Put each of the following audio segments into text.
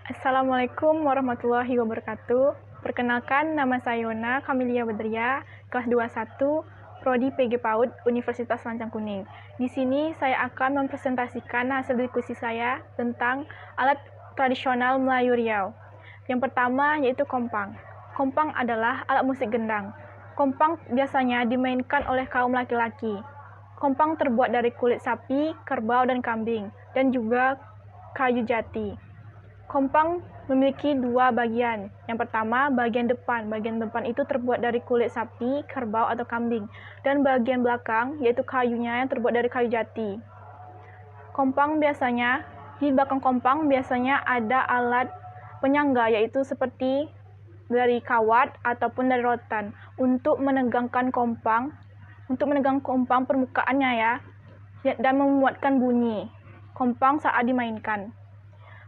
Assalamualaikum warahmatullahi wabarakatuh. Perkenalkan, nama saya Yona Kamilia Badria, kelas 21, Prodi PG PAUD, Universitas Lancang Kuning. Di sini saya akan mempresentasikan hasil diskusi saya tentang alat tradisional Melayu Riau. Yang pertama yaitu kompang. Kompang adalah alat musik gendang. Kompang biasanya dimainkan oleh kaum laki-laki. Kompang terbuat dari kulit sapi, kerbau, dan kambing, dan juga kayu jati. Kompang memiliki dua bagian. Yang pertama, bagian depan. Bagian depan itu terbuat dari kulit sapi, kerbau, atau kambing. Dan bagian belakang, yaitu kayunya yang terbuat dari kayu jati. Kompang biasanya, di belakang kompang biasanya ada alat penyangga, yaitu seperti dari kawat ataupun dari rotan. Untuk menegangkan kompang permukaannya dan memuatkan bunyi kompang saat dimainkan.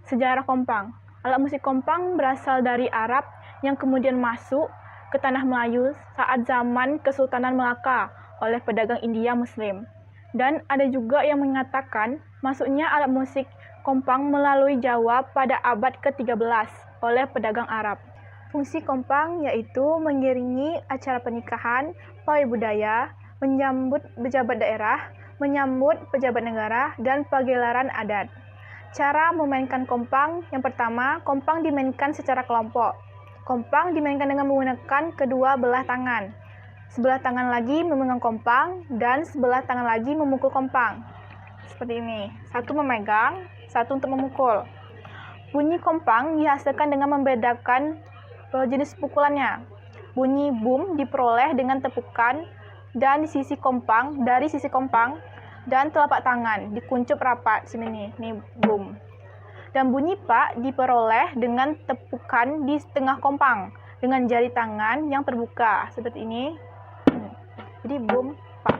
Sejarah kompang. Alat musik kompang berasal dari Arab yang kemudian masuk ke tanah Melayu saat zaman Kesultanan Melaka oleh pedagang India Muslim. Dan ada juga yang mengatakan masuknya alat musik kompang melalui Jawa pada abad ke-13 oleh pedagang Arab. Fungsi kompang yaitu mengiringi acara pernikahan, pawai budaya, menyambut pejabat daerah, menyambut pejabat negara, dan pagelaran adat. Cara memainkan kompang, yang pertama, kompang dimainkan secara kelompok. Kompang dimainkan dengan menggunakan kedua belah tangan. Sebelah tangan lagi memegang kompang, dan sebelah tangan lagi memukul kompang. Seperti ini, satu memegang, satu untuk memukul. Bunyi kompang dihasilkan dengan membedakan jenis pukulannya. Bunyi boom diperoleh dengan tepukan dan dari sisi kompang, dan telapak tangan dikuncup rapat sini nih boom. Dan bunyi pak diperoleh dengan tepukan di tengah kompang dengan jari tangan yang terbuka seperti ini. Jadi boom pak.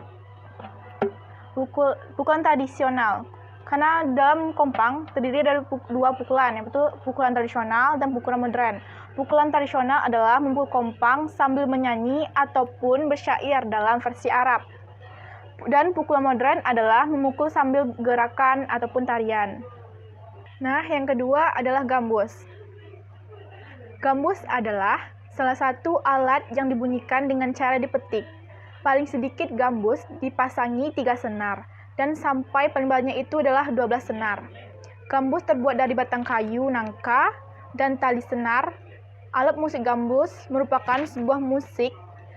Pukulan tradisional. Karena dalam kompang terdiri dari dua pukulan, yaitu pukulan tradisional dan pukulan modern. Pukulan tradisional adalah memukul kompang sambil menyanyi ataupun bersyair dalam versi Arab. Dan pukulan modern adalah memukul sambil gerakan ataupun tarian. Nah, yang kedua adalah gambus. Gambus adalah salah satu alat yang dibunyikan dengan cara dipetik. Paling sedikit gambus dipasangi 3 senar, dan sampai paling banyak itu adalah 12 senar. Gambus terbuat dari batang kayu, nangka, dan tali senar. Alat musik gambus merupakan sebuah musik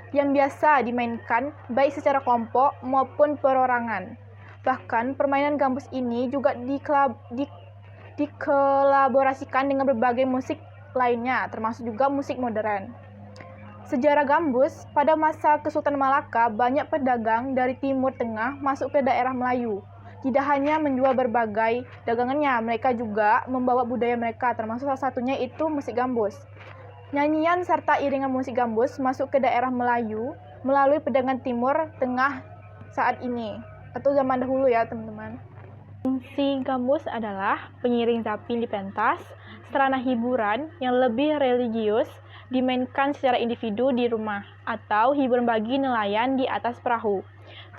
yang biasa dimainkan baik secara kelompok maupun perorangan. Bahkan permainan gambus ini juga dikolaborasikan dengan berbagai musik lainnya, termasuk juga musik modern. Sejarah gambus, pada masa Kesultanan Malaka, banyak pedagang dari Timur Tengah masuk ke daerah Melayu. Tidak hanya menjual berbagai dagangannya, mereka juga membawa budaya mereka, termasuk salah satunya itu musik gambus. Nyanyian serta iringan musik gambus masuk ke daerah Melayu melalui pedagang Timur Tengah saat ini, atau zaman dahulu ya teman-teman. Fungsi gambus adalah pengiring zapin di pentas, sarana hiburan yang lebih religius, dimainkan secara individu di rumah, atau hiburan bagi nelayan di atas perahu.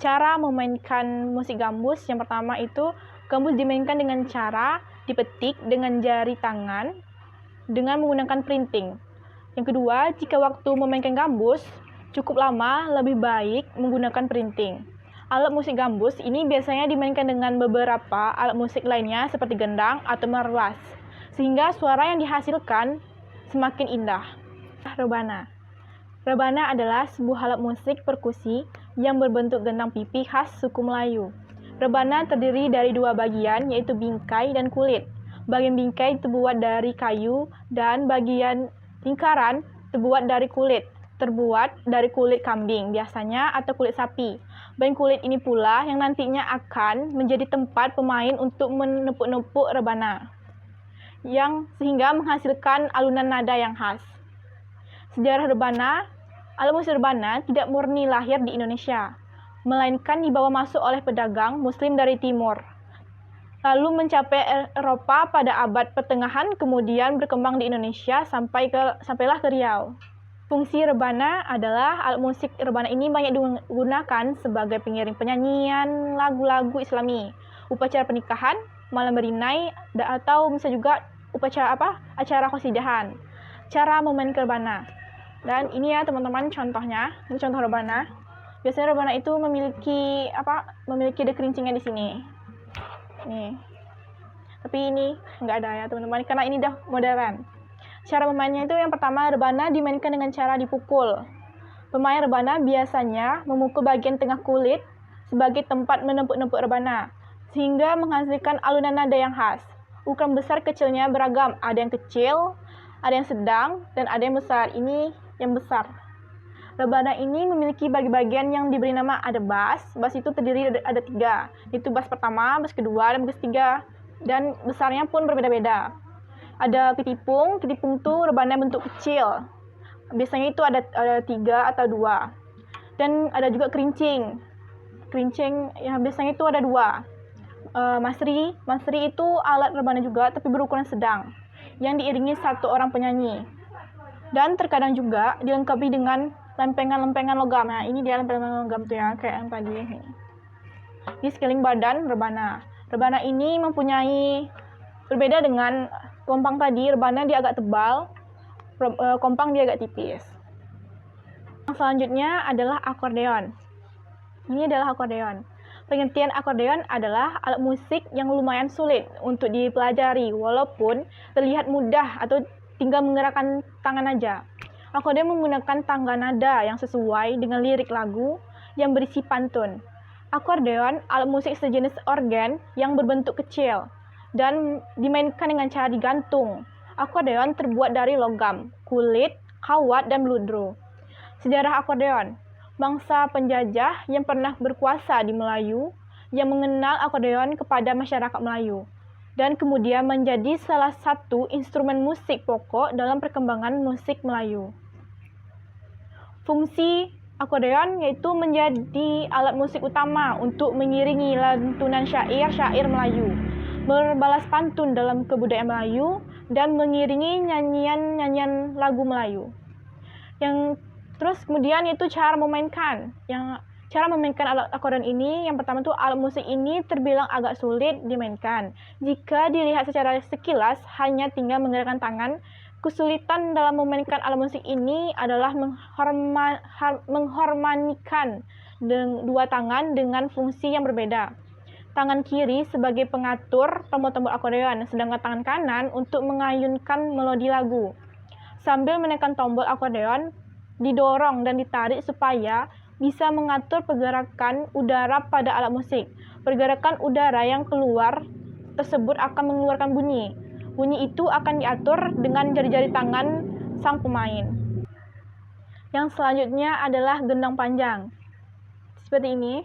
Cara memainkan musik gambus, yang pertama itu gambus dimainkan dengan cara dipetik dengan jari tangan dengan menggunakan printing. Yang kedua, jika waktu memainkan gambus cukup lama, lebih baik menggunakan printing. Alat musik gambus ini biasanya dimainkan dengan beberapa alat musik lainnya seperti gendang atau meruas, sehingga suara yang dihasilkan semakin indah. Rebana. Rebana adalah sebuah alat musik perkusi yang berbentuk gendang pipi khas suku Melayu. Rebana terdiri dari dua bagian, yaitu bingkai dan kulit. Bagian bingkai terbuat dari kayu dan bagian lingkaran terbuat dari kulit kambing biasanya atau kulit sapi. Bagian kulit ini pula yang nantinya akan menjadi tempat pemain untuk menepuk-nepuk rebana, yang sehingga menghasilkan alunan nada yang khas. Sejarah rebana. Alat musik rebana tidak murni lahir di Indonesia, melainkan dibawa masuk oleh pedagang Muslim dari Timur, lalu mencapai Eropa pada abad pertengahan, kemudian berkembang di Indonesia sampailah ke Riau. Fungsi rebana adalah alat musik rebana ini banyak digunakan sebagai pengiring penyanyian lagu-lagu Islami, upacara pernikahan, malam berinai, atau bisa juga acara qasidahan. Cara memainkan rebana. Dan ini ya teman-teman contohnya, ini contoh rebana. Biasanya rebana itu memiliki ada kerincingnya di sini. Nih. Tapi ini nggak ada ya teman-teman, karena ini udah modern. Cara memainnya itu yang pertama, rebana dimainkan dengan cara dipukul. Pemain rebana biasanya memukul bagian tengah kulit sebagai tempat menempuk-nempuk rebana, sehingga menghasilkan alunan nada yang khas. Ukuran besar kecilnya beragam, ada yang kecil, ada yang sedang, dan ada yang besar. Ini yang besar. Rebana ini memiliki bagian yang diberi nama ada bass. Bass itu terdiri ada 3, yaitu bass pertama, bass kedua, dan bass ketiga. Dan besarnya pun berbeda-beda. Ada ketipung itu rebana bentuk kecil. Biasanya itu ada 3 atau 2. Dan ada juga kerincing yang biasanya itu ada 2. Masri itu alat rebana juga, tapi berukuran sedang, yang diiringi 1 orang penyanyi. Dan terkadang juga dilengkapi dengan lempengan-lempengan logam. Nah, ini dia lempengan logam tuh ya, kayak yang tadi. Di sekeliling badan rebana. Rebana ini mempunyai, berbeda dengan kompang tadi, rebana dia agak tebal, kompang dia agak tipis. Yang selanjutnya adalah akordeon. Ini adalah akordeon. Pengertian akordeon adalah alat musik yang lumayan sulit untuk dipelajari, walaupun terlihat mudah atau tinggal menggerakkan tangan aja. Akordeon menggunakan tangga nada yang sesuai dengan lirik lagu yang berisi pantun. Akordeon alat musik sejenis organ yang berbentuk kecil dan dimainkan dengan cara digantung. Akordeon terbuat dari logam, kulit, kawat, dan bludru. Sejarah akordeon. Bangsa penjajah yang pernah berkuasa di Melayu yang mengenal akordeon kepada masyarakat Melayu dan kemudian menjadi salah satu instrumen musik pokok dalam perkembangan musik Melayu. Fungsi akordeon yaitu menjadi alat musik utama untuk mengiringi lantunan syair-syair Melayu, berbalas pantun dalam kebudayaan Melayu, dan mengiringi nyanyian-nyanyian lagu Melayu. Terus kemudian itu cara memainkan. Cara memainkan alat akordeon ini, yang pertama tuh alat musik ini terbilang agak sulit dimainkan. Jika dilihat secara sekilas, hanya tinggal menggerakkan tangan. Kesulitan dalam memainkan alat musik ini adalah mengharmonikan 2 tangan dengan fungsi yang berbeda. Tangan kiri sebagai pengatur tombol-tombol akordeon, sedangkan tangan kanan untuk mengayunkan melodi lagu. Sambil menekan tombol akordeon, didorong dan ditarik supaya bisa mengatur pergerakan udara pada alat musik. Pergerakan udara yang keluar tersebut akan mengeluarkan bunyi. Bunyi itu akan diatur dengan jari-jari tangan sang pemain. Yang selanjutnya adalah gendang panjang. Seperti ini.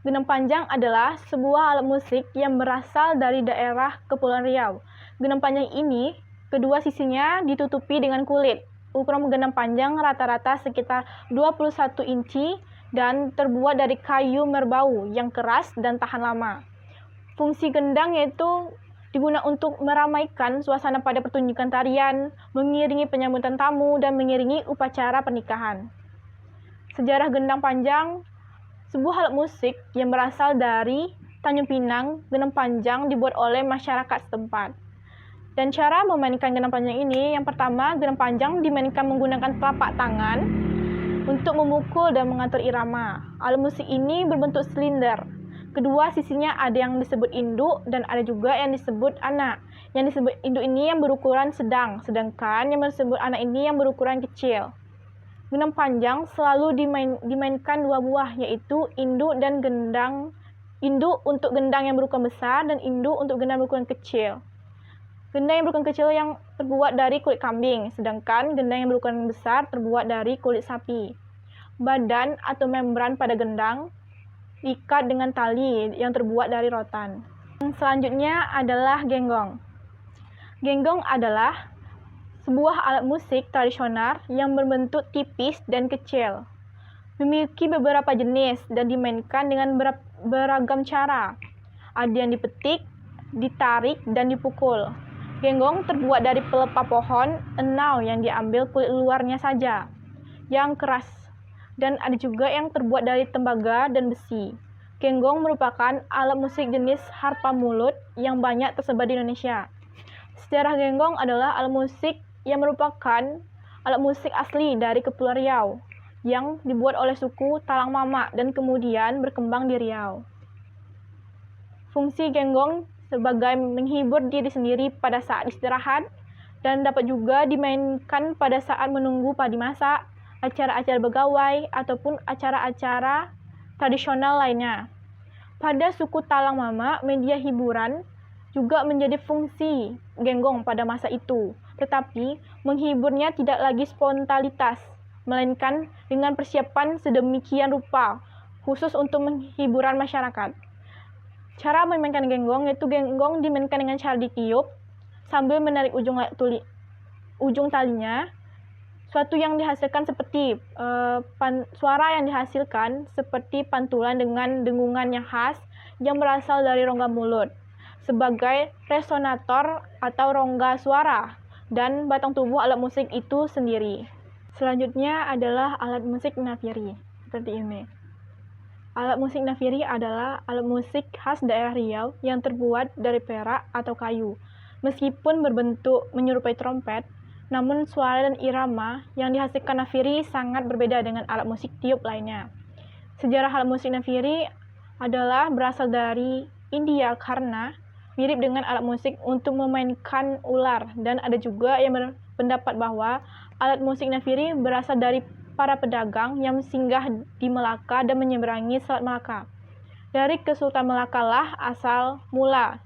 Gendang panjang adalah sebuah alat musik yang berasal dari daerah Kepulauan Riau. Gendang panjang ini, kedua sisinya ditutupi dengan kulit. Ukuran gendang panjang rata-rata sekitar 21 inci dan terbuat dari kayu merbau yang keras dan tahan lama. Fungsi gendang yaitu digunakan untuk meramaikan suasana pada pertunjukan tarian, mengiringi penyambutan tamu, dan mengiringi upacara pernikahan. Sejarah gendang panjang, sebuah alat musik yang berasal dari Tanjung Pinang. Gendang panjang dibuat oleh masyarakat setempat. Dan cara memainkan gendang panjang ini, yang pertama, gendang panjang dimainkan menggunakan telapak tangan untuk memukul dan mengatur irama. Alat musik ini berbentuk silinder. Kedua sisinya ada yang disebut induk dan ada juga yang disebut anak. Yang disebut induk ini yang berukuran sedang, sedangkan yang disebut anak ini yang berukuran kecil. Gendang panjang selalu dimainkan 2 buah, yaitu induk dan gendang. Induk untuk gendang yang berukuran besar dan induk untuk gendang berukuran kecil. Gendang yang berukuran kecil yang terbuat dari kulit kambing, sedangkan gendang yang berukuran besar terbuat dari kulit sapi. Badan atau membran pada gendang diikat dengan tali yang terbuat dari rotan. Yang selanjutnya adalah genggong. Genggong adalah sebuah alat musik tradisional yang berbentuk tipis dan kecil. Memiliki beberapa jenis dan dimainkan dengan beragam cara. Ada yang dipetik, ditarik, dan dipukul. Genggong terbuat dari pelepah pohon enau yang diambil kulit luarnya saja, yang keras. Dan ada juga yang terbuat dari tembaga dan besi. Genggong merupakan alat musik jenis harpa mulut yang banyak tersebar di Indonesia. Sejarah genggong adalah alat musik yang merupakan alat musik asli dari Kepulauan Riau yang dibuat oleh suku Talang Mama dan kemudian berkembang di Riau. Fungsi genggong sebagai menghibur diri sendiri pada saat istirahat dan dapat juga dimainkan pada saat menunggu padi masak, acara-acara begawai, ataupun acara-acara tradisional lainnya. Pada suku Talang Mama, media hiburan juga menjadi fungsi genggong pada masa itu, tetapi menghiburnya tidak lagi spontanitas, melainkan dengan persiapan sedemikian rupa, khusus untuk menghiburan masyarakat. Cara memainkan genggong yaitu genggong dimainkan dengan cara ditiup sambil menarik ujung talinya. Suatu yang dihasilkan seperti suara yang dihasilkan seperti pantulan dengan dengungan yang khas yang berasal dari rongga mulut sebagai resonator atau rongga suara dan batang tubuh alat musik itu sendiri. Selanjutnya adalah alat musik nafiri seperti ini. Alat musik nafiri adalah alat musik khas daerah Riau yang terbuat dari perak atau kayu. Meskipun berbentuk menyerupai trompet, namun suara dan irama yang dihasilkan nafiri sangat berbeda dengan alat musik tiup lainnya. Sejarah alat musik nafiri adalah berasal dari India karena mirip dengan alat musik untuk memainkan ular, dan ada juga yang berpendapat bahwa alat musik nafiri berasal dari para pedagang yang singgah di Melaka dan menyeberangi Selat Melaka. Dari Kesultanan Melaka lah asal mula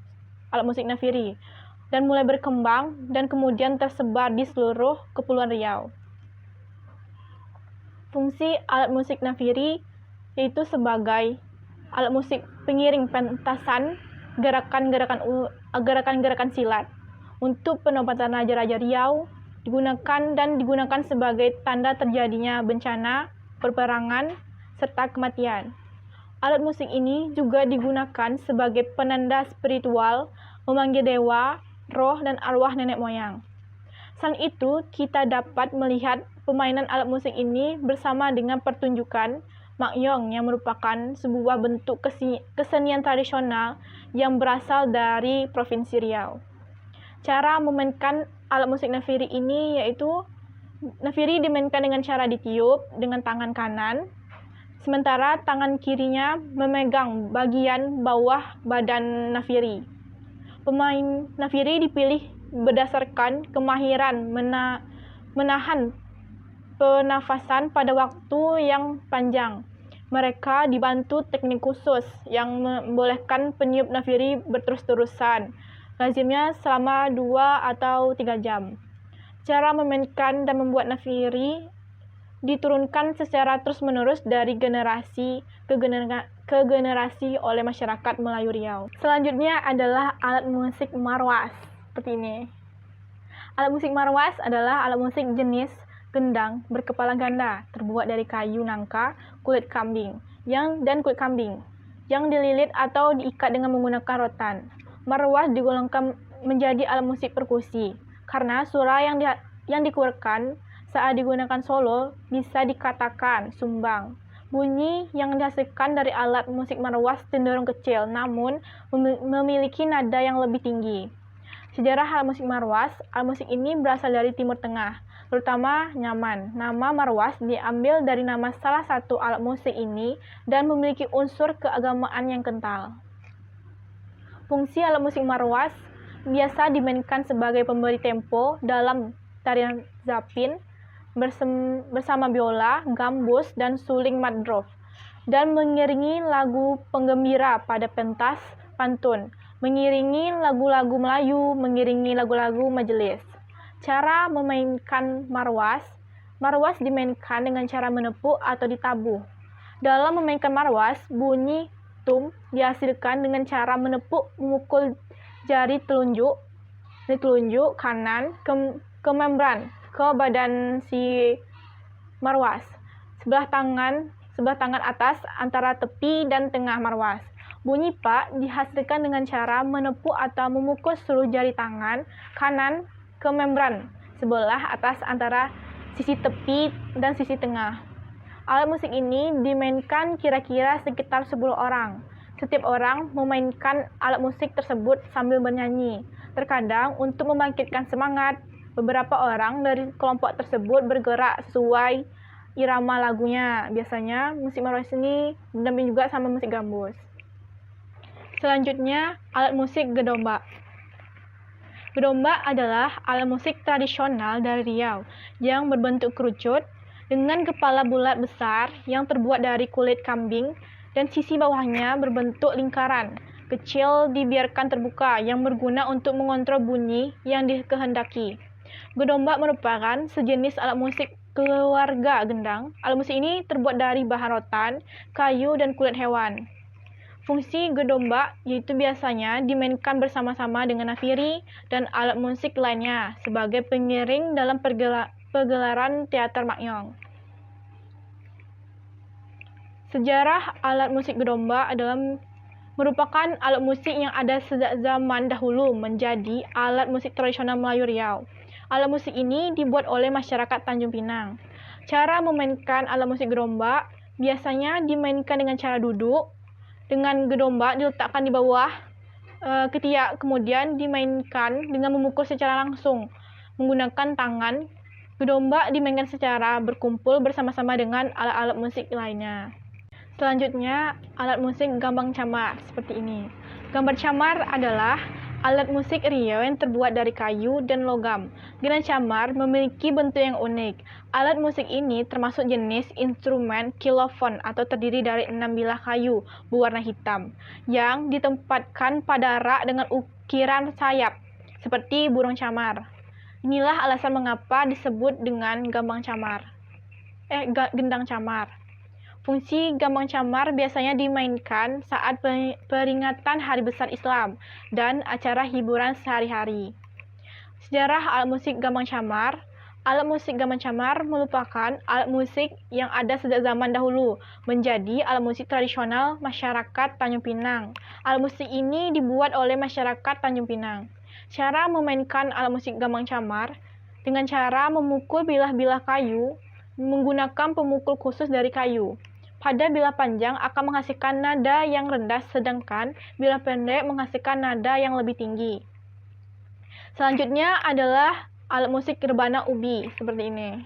alat musik nafiri dan mulai berkembang dan kemudian tersebar di seluruh Kepulauan Riau. Fungsi alat musik nafiri yaitu sebagai alat musik pengiring pentasan gerakan-gerakan silat. Untuk penobatan Raja-Raja Riau digunakan sebagai tanda terjadinya bencana, peperangan, serta kematian. Alat musik ini juga digunakan sebagai penanda spiritual, memanggil dewa, roh, dan arwah nenek moyang. Selain itu, kita dapat melihat permainan alat musik ini bersama dengan pertunjukan makyong yang merupakan sebuah bentuk kesenian tradisional yang berasal dari Provinsi Riau. Cara memainkan alat musik nafiri ini yaitu nafiri dimainkan dengan cara ditiup dengan tangan kanan, sementara tangan kirinya memegang bagian bawah badan nafiri. Pemain nafiri dipilih berdasarkan kemahiran menahan pernafasan pada waktu yang panjang. Mereka dibantu teknik khusus yang membolehkan peniup nafiri berterus-terusan, lazimnya selama 2 atau 3 jam. Cara memainkan dan membuat nafiri diturunkan secara terus-menerus dari generasi ke generasi oleh masyarakat Melayu Riau. Selanjutnya adalah alat musik marwas, seperti ini. Alat musik marwas adalah alat musik jenis gendang berkepala ganda, terbuat dari kayu nangka, kulit kambing, yang dililit atau diikat dengan menggunakan rotan. Marwas digolongkan menjadi alat musik perkusi karena suara yang dikeluarkan saat digunakan solo bisa dikatakan sumbang. Bunyi yang dihasilkan dari alat musik marwas cenderung kecil, namun memiliki nada yang lebih tinggi. Sejarah alat musik marwas, alat musik ini berasal dari Timur Tengah, terutama Nyaman. Nama marwas diambil dari nama salah satu alat musik ini dan memiliki unsur keagamaan yang kental. Fungsi alat musik marwas biasa dimainkan sebagai pemberi tempo dalam tarian zapin, bersama biola, gambus, dan suling madrov, dan mengiringi lagu penggembira pada pentas pantun, mengiringi lagu-lagu Melayu, mengiringi lagu-lagu majelis. Cara memainkan marwas dimainkan dengan cara menepuk atau ditabuh. Dalam memainkan marwas, bunyi tum dihasilkan dengan cara memukul jari telunjuk kanan ke membran ke badan si marwas, sebelah tangan atas antara tepi dan tengah marwas. Bunyi pak dihasilkan dengan cara menepuk atau memukul seluruh jari tangan kanan ke membran sebelah atas antara sisi tepi dan sisi tengah. Alat musik ini dimainkan kira-kira sekitar 10 orang. Setiap orang memainkan alat musik tersebut sambil bernyanyi. Terkadang untuk membangkitkan semangat, beberapa orang dari kelompok tersebut bergerak sesuai irama lagunya. Biasanya musik Marawis ini didampingi juga sama musik gambus. Selanjutnya, alat musik gedombak. Gedombak adalah alat musik tradisional dari Riau yang berbentuk kerucut dengan kepala bulat besar yang terbuat dari kulit kambing dan sisi bawahnya berbentuk lingkaran kecil dibiarkan terbuka yang berguna untuk mengontrol bunyi yang dikehendaki. Gedombak merupakan sejenis alat musik keluarga gendang. Alat musik ini terbuat dari bahan rotan, kayu, dan kulit hewan. Fungsi gedombak yaitu biasanya dimainkan bersama-sama dengan nafiri dan alat musik lainnya sebagai pengiring dalam pergelaran teater Maknyong. Sejarah alat musik gedombak adalah merupakan alat musik yang ada sejak zaman dahulu menjadi alat musik tradisional Melayu Riau. Alat musik ini dibuat oleh masyarakat Tanjung Pinang. Cara memainkan alat musik gedombak biasanya dimainkan dengan cara duduk, dengan gedombak diletakkan di bawah ketiak, kemudian dimainkan dengan memukul secara langsung menggunakan tangan. Gedombak dimainkan secara berkumpul bersama-sama dengan alat-alat musik lainnya. Selanjutnya, alat musik gambang camar seperti ini. Gambang camar adalah alat musik Riau yang terbuat dari kayu dan logam. Gendang camar memiliki bentuk yang unik. Alat musik ini termasuk jenis instrumen kilofon atau terdiri dari 6 bilah kayu berwarna hitam yang ditempatkan pada rak dengan ukiran sayap seperti burung camar. Inilah alasan mengapa disebut dengan gendang camar. Fungsi gambang camar biasanya dimainkan saat peringatan Hari Besar Islam dan acara hiburan sehari-hari. Sejarah alat musik gambang camar. Alat musik gambang camar merupakan alat musik yang ada sejak zaman dahulu menjadi alat musik tradisional masyarakat Tanjung Pinang. Alat musik ini dibuat oleh masyarakat Tanjung Pinang. Cara memainkan alat musik gambang camar dengan cara memukul bilah-bilah kayu menggunakan pemukul khusus dari kayu. Pada bilah panjang akan menghasilkan nada yang rendah, sedangkan bilah pendek menghasilkan nada yang lebih tinggi. Selanjutnya adalah alat musik rebana ubi, seperti ini.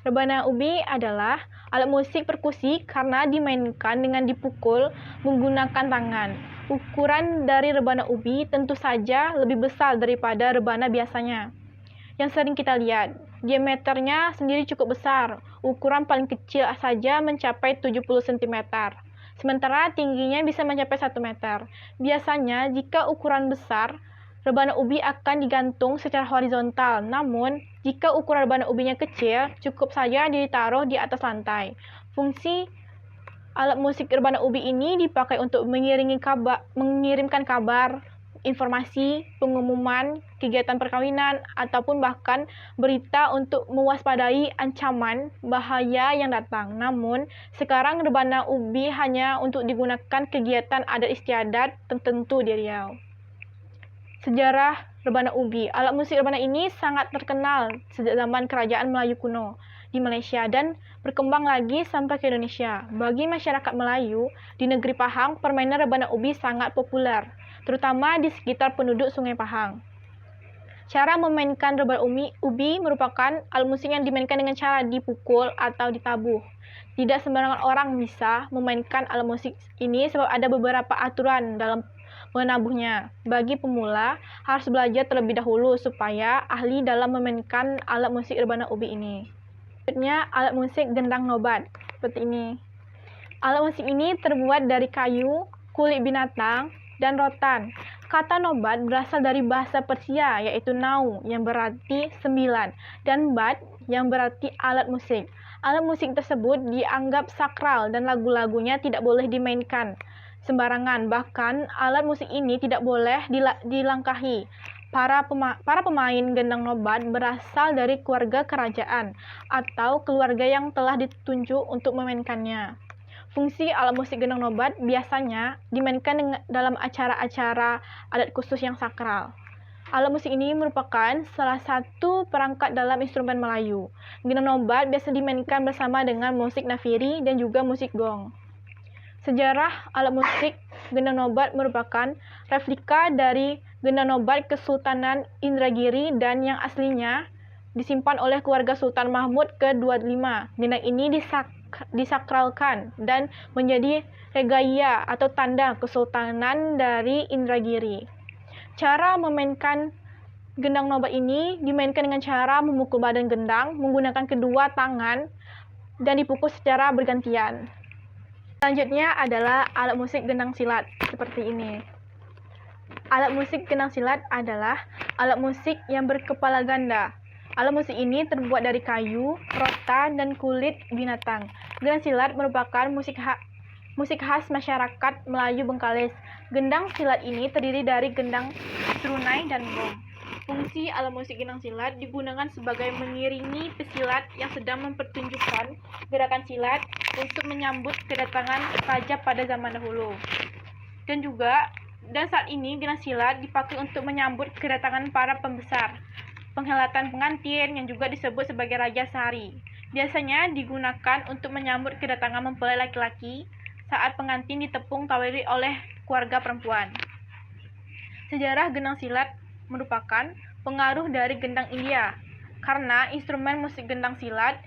Rebana ubi adalah alat musik perkusi karena dimainkan dengan dipukul menggunakan tangan. Ukuran dari rebana ubi tentu saja lebih besar daripada rebana biasanya yang sering kita lihat. Diameternya sendiri cukup besar. Ukuran paling kecil saja mencapai 70 cm. Sementara tingginya bisa mencapai 1 meter. Biasanya jika ukuran besar, rebana ubi akan digantung secara horizontal. Namun, jika ukuran rebana ubinya kecil, cukup saja ditaruh di atas lantai. Fungsi alat musik rebana ubi ini dipakai untuk mengirimkan kabar, informasi, pengumuman, kegiatan perkawinan, ataupun bahkan berita untuk mewaspadai ancaman bahaya yang datang. Namun, sekarang rebana ubi hanya untuk digunakan kegiatan adat istiadat tertentu di Riau. Sejarah rebana ubi. Alat musik rebana ini sangat terkenal sejak zaman Kerajaan Melayu kuno di Malaysia dan berkembang lagi sampai ke Indonesia. Bagi masyarakat Melayu di negeri Pahang, permainan rebana ubi sangat populer, terutama di sekitar penduduk Sungai Pahang. Cara memainkan rebana ubi merupakan alat musik yang dimainkan dengan cara dipukul atau ditabuh. Tidak sembarangan orang bisa memainkan alat musik ini sebab ada beberapa aturan dalam menabuhnya. Bagi pemula, harus belajar terlebih dahulu supaya ahli dalam memainkan alat musik rebana ubi ini. Selanjutnya, alat musik gendang nobat, seperti ini. Alat musik ini terbuat dari kayu, kulit binatang, dan rotan. Kata nobat berasal dari bahasa Persia, yaitu nau, yang berarti 9, dan bat, yang berarti alat musik. Alat musik tersebut dianggap sakral dan lagu-lagunya tidak boleh dimainkan sembarangan. Bahkan, alat musik ini tidak boleh dilangkahi. Para pemain gendang nobat berasal dari keluarga kerajaan atau keluarga yang telah ditunjuk untuk memainkannya. Fungsi alat musik gendang nobat biasanya dimainkan dalam acara-acara adat khusus yang sakral. Alat musik ini merupakan salah satu perangkat dalam instrumen Melayu. Gendang nobat biasa dimainkan bersama dengan musik nafiri dan juga musik gong. Sejarah alat musik gendang nobat merupakan replika dari gendang nobat Kesultanan Indragiri dan yang aslinya disimpan oleh keluarga Sultan Mahmud ke-25. Gendang ini disakralkan dan menjadi regalia atau tanda kesultanan dari Indragiri. Cara memainkan gendang nobat ini dimainkan dengan cara memukul badan gendang menggunakan kedua tangan dan dipukul secara bergantian. Selanjutnya adalah alat musik gendang silat seperti ini. Alat musik gendang silat adalah alat musik yang berkepala ganda. Alat musik ini terbuat dari kayu, rotan, dan kulit binatang. Gendang silat merupakan musik khas masyarakat Melayu Bengkalis. Gendang silat ini terdiri dari gendang, serunai, dan gong. Fungsi alat musik gendang silat digunakan sebagai mengiringi pesilat yang sedang mempertunjukkan gerakan silat untuk menyambut kedatangan raja pada zaman dahulu. Dan saat ini gendang silat dipakai untuk menyambut kedatangan para pembesar, penghelatan pengantin yang juga disebut sebagai Raja Sari. Biasanya digunakan untuk menyambut kedatangan mempelai laki-laki saat pengantin ditepung tawiri oleh keluarga perempuan. Sejarah gendang silat merupakan pengaruh dari gendang India, karena instrumen musik gendang silat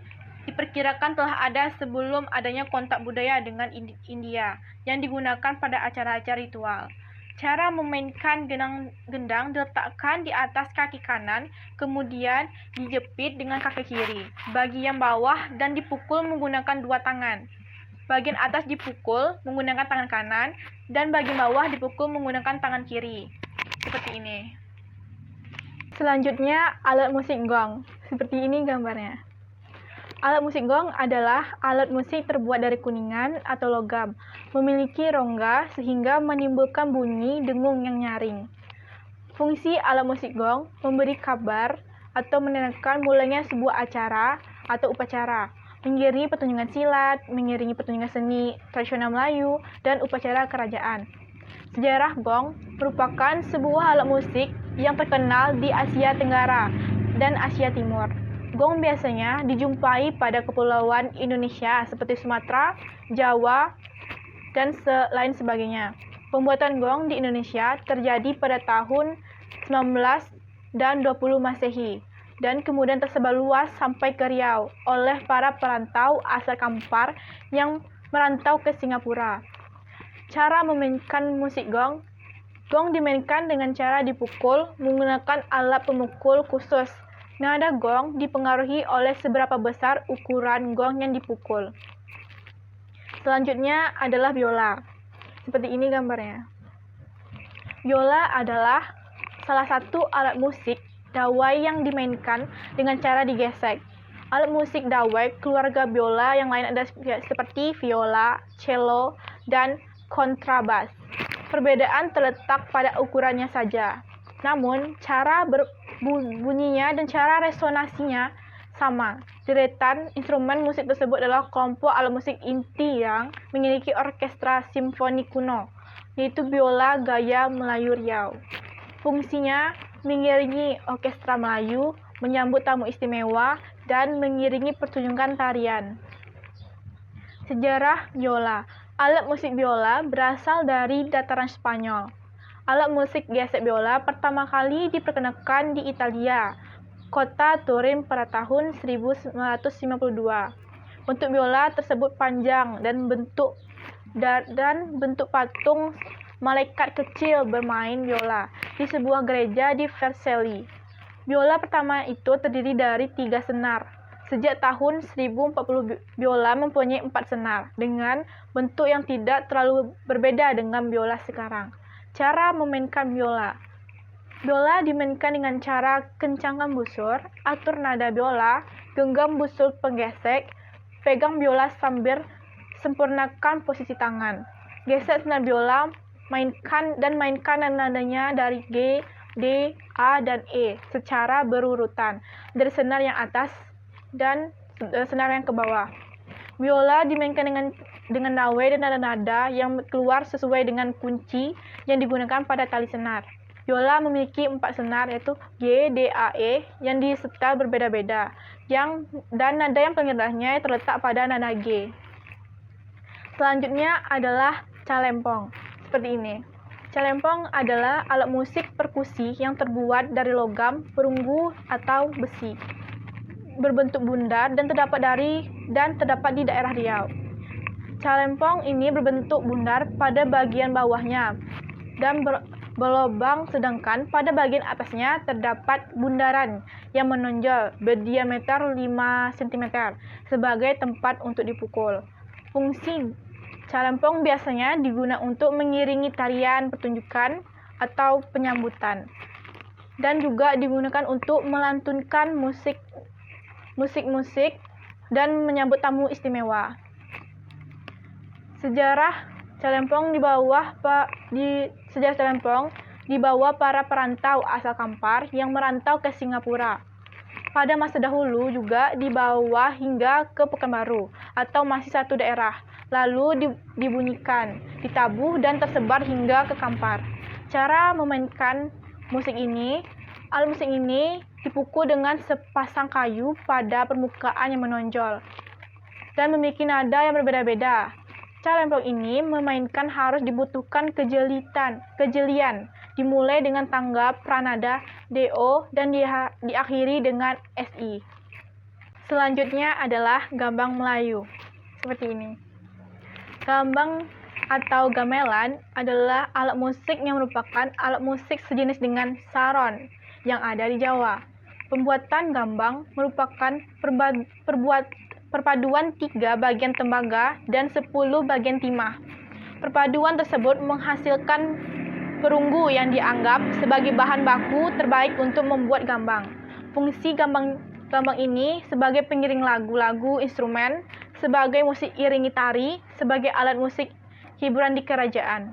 diperkirakan telah ada sebelum adanya kontak budaya dengan India yang digunakan pada acara-acara ritual. Cara memainkan gendang diletakkan di atas kaki kanan, kemudian dijepit dengan kaki kiri, bagian bawah dan dipukul menggunakan dua tangan. Bagian atas dipukul menggunakan tangan kanan, dan bagian bawah dipukul menggunakan tangan kiri. Seperti ini. Selanjutnya, alat musik gong. Seperti ini gambarnya. Alat musik gong adalah alat musik terbuat dari kuningan atau logam, memiliki rongga sehingga menimbulkan bunyi dengung yang nyaring. Fungsi alat musik gong memberi kabar atau menandakan mulainya sebuah acara atau upacara, mengiringi pertunjukan silat, mengiringi pertunjukan seni tradisional Melayu, dan upacara kerajaan. Sejarah gong merupakan sebuah alat musik yang terkenal di Asia Tenggara dan Asia Timur. Gong biasanya dijumpai pada kepulauan Indonesia seperti Sumatera, Jawa, dan lain sebagainya. Pembuatan gong di Indonesia terjadi pada tahun 19 dan 20 Masehi dan kemudian tersebar luas sampai ke Riau oleh para perantau asal Kampar yang merantau ke Singapura. Cara memainkan musik gong. Gong dimainkan dengan cara dipukul menggunakan alat pemukul khusus. Nada gong dipengaruhi oleh seberapa besar ukuran gong yang dipukul. Selanjutnya adalah biola. Seperti ini gambarnya. Biola adalah salah satu alat musik dawai yang dimainkan dengan cara digesek. Alat musik dawai keluarga biola yang lain ada seperti viola, cello, dan kontrabas. Perbedaan terletak pada ukurannya saja. Namun, cara bunyinya dan cara resonasinya sama. Deretan instrumen musik tersebut adalah kelompok alat musik inti yang memiliki orkestra simfoni kuno, yaitu biola gaya Melayu Riau. Fungsinya mengiringi orkestra Melayu, menyambut tamu istimewa, dan mengiringi pertunjukan tarian. Sejarah biola. Alat musik biola berasal dari dataran Spanyol. Alat musik gesek biola pertama kali diperkenalkan di Italia, kota Turin pada tahun 1952. Bentuk biola tersebut panjang dan bentuk patung malaikat kecil bermain biola di sebuah gereja di Vercelli. Biola pertama itu terdiri dari 3 senar. Sejak tahun 1040 biola mempunyai 4 senar dengan bentuk yang tidak terlalu berbeda dengan biola sekarang. Cara memainkan biola. Biola dimainkan dengan cara kencangkan busur, atur nada biola, genggam busur penggesek, pegang biola sambil sempurnakan posisi tangan. Gesek senar biola, mainkan nadanya dari G, D, A, dan E secara berurutan dari senar yang atas dan senar yang ke bawah. Biola dimainkan dengan dawai dan nada-nada yang keluar sesuai dengan kunci yang digunakan pada tali senar. Biola memiliki 4 senar yaitu G, D, A, E yang disetel berbeda-beda. Dan nada yang paling rendahnya terletak pada nada G. Selanjutnya adalah calempong. Seperti ini. Calempong adalah alat musik perkusi yang terbuat dari logam, perunggu, atau besi. Berbentuk bundar dan terdapat di daerah Riau. Calempong ini berbentuk bundar pada bagian bawahnya dan berlobang, sedangkan pada bagian atasnya terdapat bundaran yang menonjol berdiameter 5 cm sebagai tempat untuk dipukul. Fungsi calempong biasanya digunakan untuk mengiringi tarian pertunjukan atau penyambutan, dan juga digunakan untuk melantunkan musik dan menyambut tamu istimewa. Sejarah calempong dibawa para perantau asal Kampar yang merantau ke Singapura. Pada masa dahulu juga dibawa hingga ke Pekanbaru atau masih satu daerah, lalu dibunyikan, ditabuh dan tersebar hingga ke Kampar. Cara memainkan alat musik ini dipukul dengan sepasang kayu pada permukaan yang menonjol dan memiliki nada yang berbeda-beda. Calempong ini memainkan harus dibutuhkan kejelian, dimulai dengan tangga pranada DO dan diakhiri dengan SI. Selanjutnya adalah gambang Melayu. Seperti ini. Gambang atau gamelan adalah alat musik yang merupakan alat musik sejenis dengan saron yang ada di Jawa. Pembuatan gambang merupakan perpaduan 3 bagian tembaga dan 10 bagian timah. Perpaduan tersebut menghasilkan perunggu yang dianggap sebagai bahan baku terbaik untuk membuat gambang. Fungsi gambang ini sebagai pengiring lagu-lagu instrumen, sebagai musik iringi tari, sebagai alat musik hiburan di kerajaan.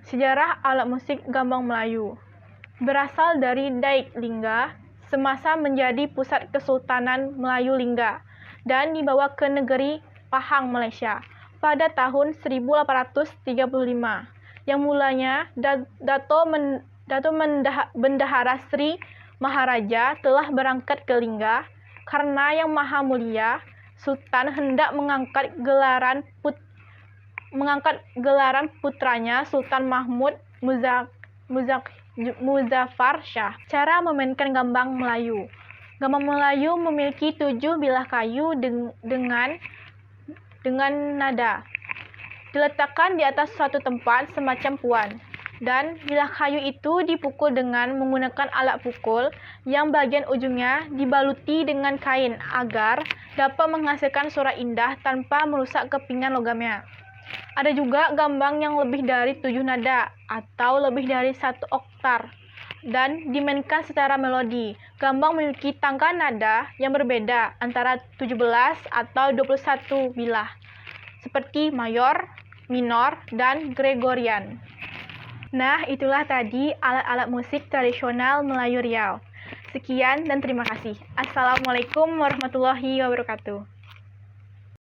Sejarah alat musik gambang Melayu berasal dari Daik Lingga semasa menjadi pusat Kesultanan Melayu Lingga dan dibawa ke negeri Pahang, Malaysia pada tahun 1835. Yang mulanya Dato Bendahara Sri Maharaja telah berangkat ke Lingga karena Yang Maha Mulia Sultan hendak mengangkat gelaran putranya Sultan Mahmud Muzaffar Shah. Cara memainkan gambang Melayu. Gambang Melayu memiliki 7 bilah kayu dengan nada. Diletakkan di atas suatu tempat semacam puan, dan bilah kayu itu dipukul dengan menggunakan alat pukul yang bagian ujungnya dibaluti dengan kain agar dapat menghasilkan suara indah tanpa merusak kepingan logamnya. Ada juga gambang yang lebih dari 7 nada atau lebih dari 1 oktar dan dimainkan secara melodi. Gambang memiliki tangga nada yang berbeda antara 17 atau 21 bilah, seperti mayor, minor, dan Gregorian. Nah, itulah tadi alat-alat musik tradisional Melayu Riau. Sekian dan terima kasih. Assalamualaikum warahmatullahi wabarakatuh.